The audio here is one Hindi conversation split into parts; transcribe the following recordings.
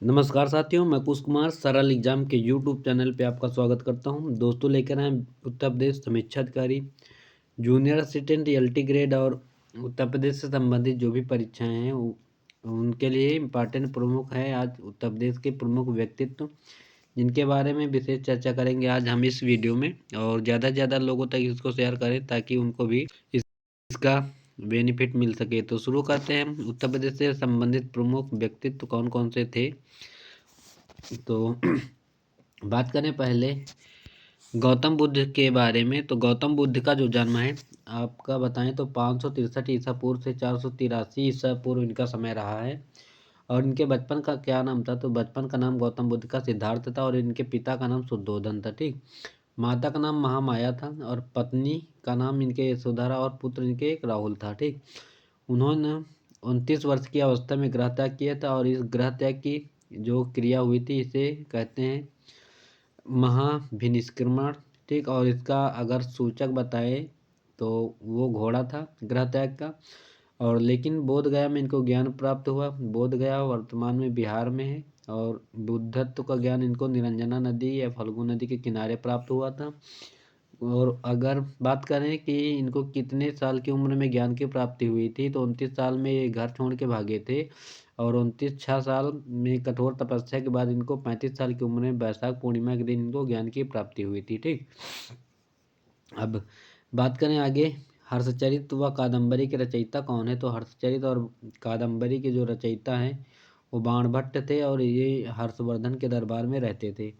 नमस्कार साथियों, मैं कुश कुमार सरल एग्जाम के यूट्यूब चैनल पे आपका स्वागत करता हूं। दोस्तों, लेकर आए उत्तर प्रदेश समीक्षा अधिकारी जूनियर असिस्टेंट एलटी ग्रेड और उत्तर प्रदेश से संबंधित जो भी परीक्षाएं हैं उनके लिए इम्पॉर्टेंट प्रमुख है आज उत्तर प्रदेश के प्रमुख व्यक्तित्व, जिनके बारे में विशेष चर्चा करेंगे आज हम इस वीडियो में। और ज़्यादा से ज़्यादा लोगों तक इसको शेयर करें ताकि उनको भी इसका बेनिफिट मिल सके। तो शुरू करते हैं। उत्तर प्रदेश से संबंधित प्रमुख व्यक्तित्व कौन कौन से थे, तो बात करें पहले गौतम बुद्ध के बारे में। तो गौतम बुद्ध का जो जन्म है आपका बताएं तो 563 ईसा पूर्व से 483 ईसा पूर्व इनका समय रहा है। और इनके बचपन का क्या नाम था, तो बचपन का नाम गौतम बुद्ध का सिद्धार्थ था और इनके पिता का नाम शुद्धोधन था। ठीक, माता का नाम महामाया था और पत्नी का नाम इनके यशोधरा और पुत्र इनके एक राहुल था। ठीक, उन्होंने 29 वर्ष की अवस्था में गृह त्याग किया था और इस गृह त्याग की जो क्रिया हुई थी इसे कहते हैं महाभिनिष्क्रमण। ठीक, और इसका अगर सूचक बताए तो वो घोड़ा था गृह त्याग का। और लेकिन बोध गया में इनको ज्ञान प्राप्त हुआ। बोध गया वर्तमान में बिहार में है और बुद्धत्व का ज्ञान इनको निरंजना नदी या फल्गु नदी के किनारे प्राप्त हुआ था। और अगर बात करें कि इनको कितने साल की उम्र में ज्ञान की प्राप्ति हुई थी, तो 29 साल में ये घर छोड़ के भागे थे और 6 साल में कठोर तपस्या के बाद इनको 35 साल की उम्र में बैसाख पूर्णिमा के दिन इनको ज्ञान की प्राप्ति हुई थी। ठीक, अब बात करें आगे हर्षचरित व कादम्बरी के रचयिता कौन है। तो हर्षचरित और कादम्बरी के जो रचयिता हैं वो बाणभट्ट थे और ये हर्षवर्धन के दरबार में रहते थे।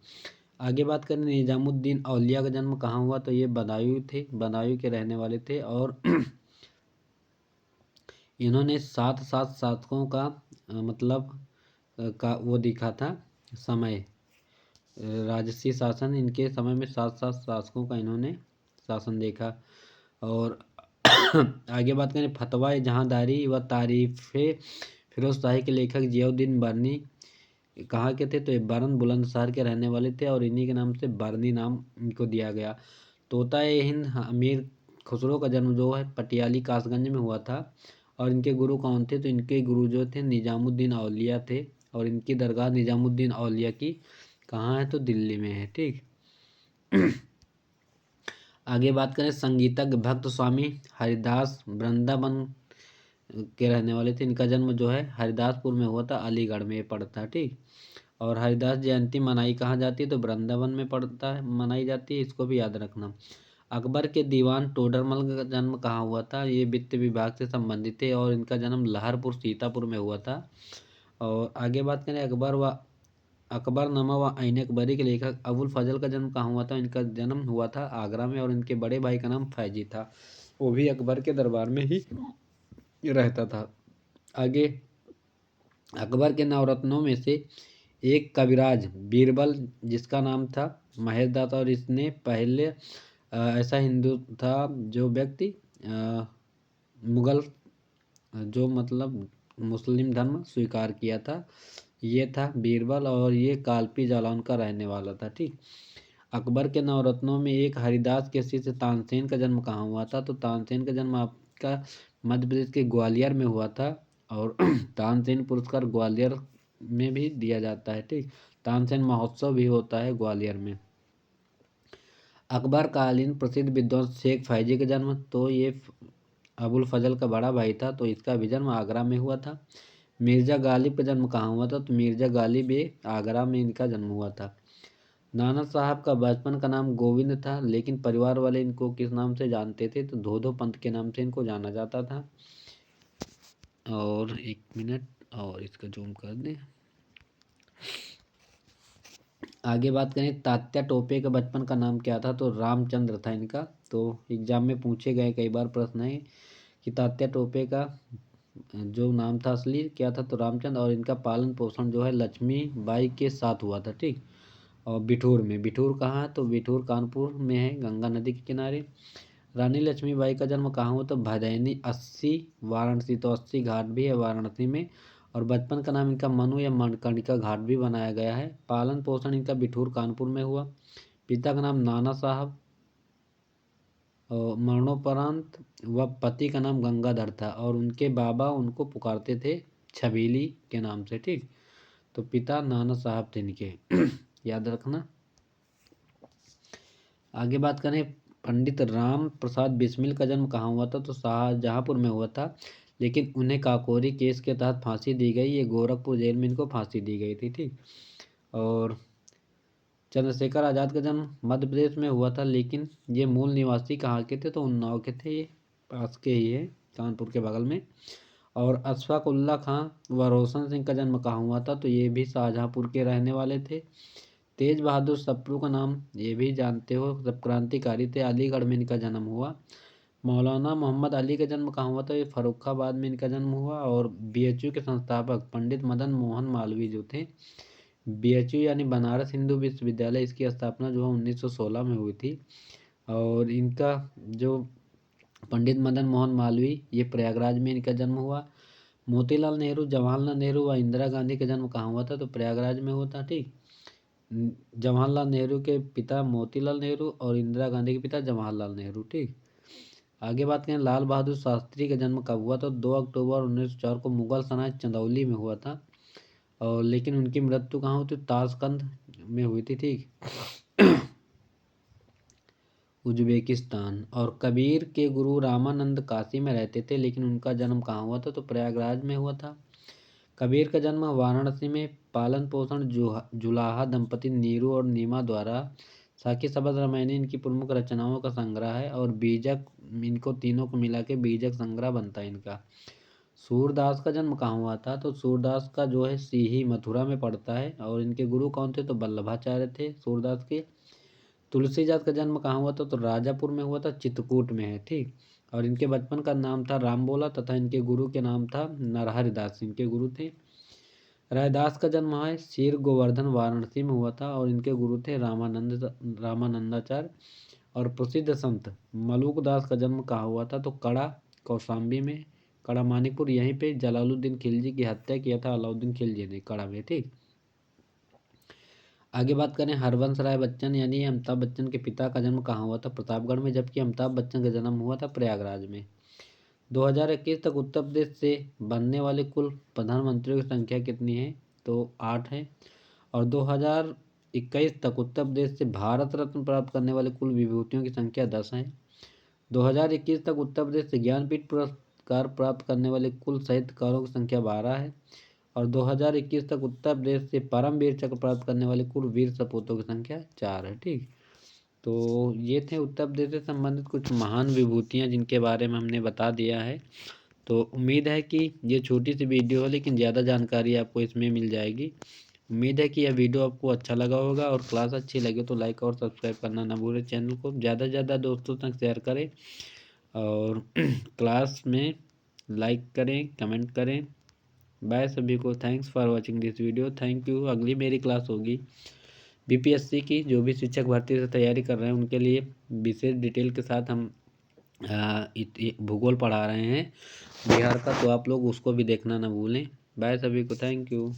आगे बात करें निजामुद्दीन औलिया का जन्म कहाँ हुआ, तो ये बदायूं थे, बदायूं के रहने वाले थे। और इन्होंने सात शासकों का मतलब का वो दिखा था समय, राजसी शासन। इनके समय में 7 शासकों का इन्होंने शासन देखा। और आगे बात करें फतवा जहांदारी व तारीफ़े फिरोज शाही के लेखक जियाउद्दीन बर्नी कहाँ के थे, तो ये बरन बुलंदशहर के रहने वाले थे और इन्हीं के नाम से बर्नी नाम इनको दिया गया। तोता ए हिंद अमीर खुसरो का जन्म जो है पटियाली कासगंज में हुआ था। और इनके गुरु कौन थे, तो इनके गुरु जो थे निजामुद्दीन औलिया थे और इनकी दरगाह निजामुद्दीन औलिया की कहाँ है, तो दिल्ली में है। ठीक, आगे बात करें संगीतज्ञ भक्त स्वामी हरिदास वृंदावन के रहने वाले थे। इनका जन्म जो है हरिदासपुर में हुआ था, अलीगढ़ में पड़ता है। ठीक, और हरिदास जयंती मनाई कहाँ जाती है, तो वृंदावन में पड़ता है, मनाई जाती है, इसको भी याद रखना। अकबर के दीवान टोडरमल का जन्म कहाँ हुआ था, ये वित्त विभाग से संबंधित थे और इनका जन्म लहरपुर सीतापुर में हुआ था। और आगे बात करें अकबरनामा व ऐन अकबरी के लेखक अबुल फजल का जन्म कहाँ हुआ था। इनका जन्म हुआ था आगरा में और इनके बड़े भाई का नाम फैजी था, वो भी अकबर के दरबार में ही रहता था। आगे अकबर के नवरत्नों में से एक कविराज बीरबल जिसका नाम था महेश दास, और इसने पहले ऐसा हिंदू था जो व्यक्ति मुगल जो मतलब मुस्लिम धर्म स्वीकार किया था, ये था बीरबल और ये कालपी जालौन का रहने वाला था। ठीक, अकबर के नवरत्नों में एक हरिदास के शिष्य तानसेन का जन्म कहाँ हुआ था, तो तानसेन का जन्म आपका मध्य प्रदेश के ग्वालियर में हुआ था और तानसेन पुरस्कार ग्वालियर में भी दिया जाता है। ठीक, तानसेन महोत्सव भी होता है ग्वालियर में। अकबर कालीन प्रसिद्ध विद्वान शेख फैजी का जन्म, तो ये अबुल फजल का बड़ा भाई था, तो इसका भी जन्म आगरा में हुआ था। मिर्जा गालिब का जन्म कहाँ हुआ था, तो मिर्जा गालिब ये आगरा में इनका जन्म हुआ था। नाना साहब का बचपन का नाम गोविंद था, लेकिन परिवार वाले इनको किस नाम से जानते थे, तो धोधो पंत के नाम से इनको जाना जाता था। और एक मिनट और इसका जूम कर दें। आगे बात करें तात्या टोपे का बचपन का नाम क्या था, तो रामचंद्र था इनका। तो एग्जाम में पूछे गए कई बार प्रश्न है कि तात्या टोपे का जो नाम था असली क्या था, तो रामचंद्र। और इनका पालन पोषण जो है लक्ष्मी बाई के साथ हुआ था। ठीक, और बिठूर में, बिठूर कहाँ है, तो बिठूर कानपुर में है, गंगा नदी के किनारे। रानी लक्ष्मीबाई का जन्म कहाँ हुआ, तो भदैनी 80 वाराणसी, तो 80 घाट भी है वाराणसी में। और बचपन का नाम इनका मनु या मणिकर्णिका घाट भी बनाया गया है। पालन पोषण इनका बिठूर कानपुर में हुआ। पिता का नाम नाना साहब और मरणोपरांत व पति का नाम गंगाधर था और उनके बाबा उनको पुकारते थे छबीली के नाम से। ठीक, तो पिता नाना साहब थे इनके याद रखना। आगे बात करें पंडित राम प्रसाद बिस्मिल का जन्म कहाँ हुआ था, तो शाहजहाँपुर में हुआ था, लेकिन उन्हें काकोरी केस के तहत फांसी दी गई। ये गोरखपुर जेल में इनको फांसी दी गई थी, ठीक। और चंद्रशेखर आज़ाद का जन्म मध्य प्रदेश में हुआ था, लेकिन ये मूल निवासी कहाँ के थे, तो उन्नाव के थे, ये पास के ही है, कानपुर के बगल में। और अशफाक उल्ला खां व रोशन सिंह का जन्म कहाँ हुआ था, तो ये भी शाहजहाँपुर के रहने वाले थे। तेज बहादुर सप्रू का नाम ये भी जानते हो, सब क्रांतिकारी थे, अलीगढ़ में इनका जन्म हुआ। मौलाना मोहम्मद अली का जन्म कहाँ हुआ था, ये फर्रुखाबाद में इनका जन्म हुआ। और बीएचयू के संस्थापक पंडित मदन मोहन मालवीय जो थे, बीएचयू यानी बनारस हिंदू विश्वविद्यालय, इसकी स्थापना जो है 1916 में हुई थी। और इनका जो पंडित मदन मोहन मालवीय, ये प्रयागराज में इनका जन्म हुआ। मोतीलाल नेहरू, जवाहरलाल नेहरू व इंदिरा गांधी का जन्म कहाँ हुआ था, तो प्रयागराज में हुआ था, ठीक। जवाहरलाल नेहरू के पिता मोतीलाल नेहरू और इंदिरा गांधी के पिता जवाहरलाल नेहरू, ठीक। आगे बात करें लाल बहादुर शास्त्री का जन्म कब हुआ, तो 2 अक्टूबर 1904 को मुगल सराय चंदौली में हुआ था। और लेकिन उनकी मृत्यु कहाँ हुई थी, ताशकंद में हुई थी, ठीक, उज्बेकिस्तान। और कबीर के गुरु रामानंद काशी में रहते थे, लेकिन उनका जन्म कहाँ हुआ था, तो प्रयागराज में हुआ था। कबीर का जन्म वाराणसी में पालन पोषण जुलाहा दंपति नीरू और नीमा द्वारा। साकी शबद रामायणी इनकी प्रमुख रचनाओं का संग्रह है। और बीजक, इनको तीनों को मिला के बीजक संग्रह बनता है इनका। सूरदास का जन्म कहाँ हुआ था, तो सूरदास का जो है सीही मथुरा में पड़ता है। और इनके गुरु कौन थे, तो वल्लभाचार्य थे सूरदास के। तुलसीदास का जन्म कहाँ हुआ था, तो राजापुर में हुआ था, चित्रकूट में है, ठीक। और इनके बचपन का नाम था रामबोला तथा इनके गुरु के नाम था नरहरि दास, इनके गुरु थे। रैदास का जन्म है शीर गोवर्धन वाराणसी में हुआ था। और इनके गुरु थे रामानंदाचार्य। और प्रसिद्ध संत मलूक दास का जन्म कहाँ हुआ था, तो कड़ा कौशाम्बी में, कड़ा मानिकपुर, यहीं पे जलालुद्दीन खिलजी की हत्या किया था अलाउद्दीन खिलजी ने, कड़ा में, ठीक। आगे बात करें हरवंश राय बच्चन यानी अमिताभ बच्चन के पिता का जन्म कहाँ हुआ था, प्रतापगढ़ में, जबकि अमिताभ बच्चन का जन्म हुआ था प्रयागराज में। 2021 तक उत्तर प्रदेश से बनने वाले कुल प्रधानमंत्रियों की संख्या कितनी है, तो 8 है। और 2021 तक उत्तर प्रदेश से भारत रत्न प्राप्त करने वाले कुल विभूतियों की संख्या 10 है। 2021 तक उत्तर प्रदेश से ज्ञानपीठ पुरस्कार प्राप्त करने वाले कुल साहित्यकारों की संख्या 12 है। और 2021 तक उत्तर प्रदेश से परमवीर चक्र प्राप्त करने वाले कुल वीर सपूतों की संख्या 4 है, ठीक। तो ये थे उत्तर प्रदेश से संबंधित कुछ महान विभूतियाँ जिनके बारे में हमने बता दिया है। तो उम्मीद है कि ये छोटी सी वीडियो है, लेकिन ज़्यादा जानकारी आपको इसमें मिल जाएगी। उम्मीद है कि यह वीडियो आपको अच्छा लगा होगा, और क्लास अच्छी लगे तो लाइक और सब्सक्राइब करना ना भूलें। चैनल को ज़्यादा से ज़्यादा दोस्तों तक शेयर करें, और क्लास में लाइक करें, कमेंट करें। बाय सभी को, thanks for watching this video, thank you. अगली मेरी क्लास होगी बीपीएससी की, जो भी शिक्षक भर्ती से तैयारी कर रहे हैं उनके लिए विशेष डिटेल के साथ हम भूगोल पढ़ा रहे हैं बिहार का, तो आप लोग उसको भी देखना ना भूलें। बाय सभी को, थैंक यू।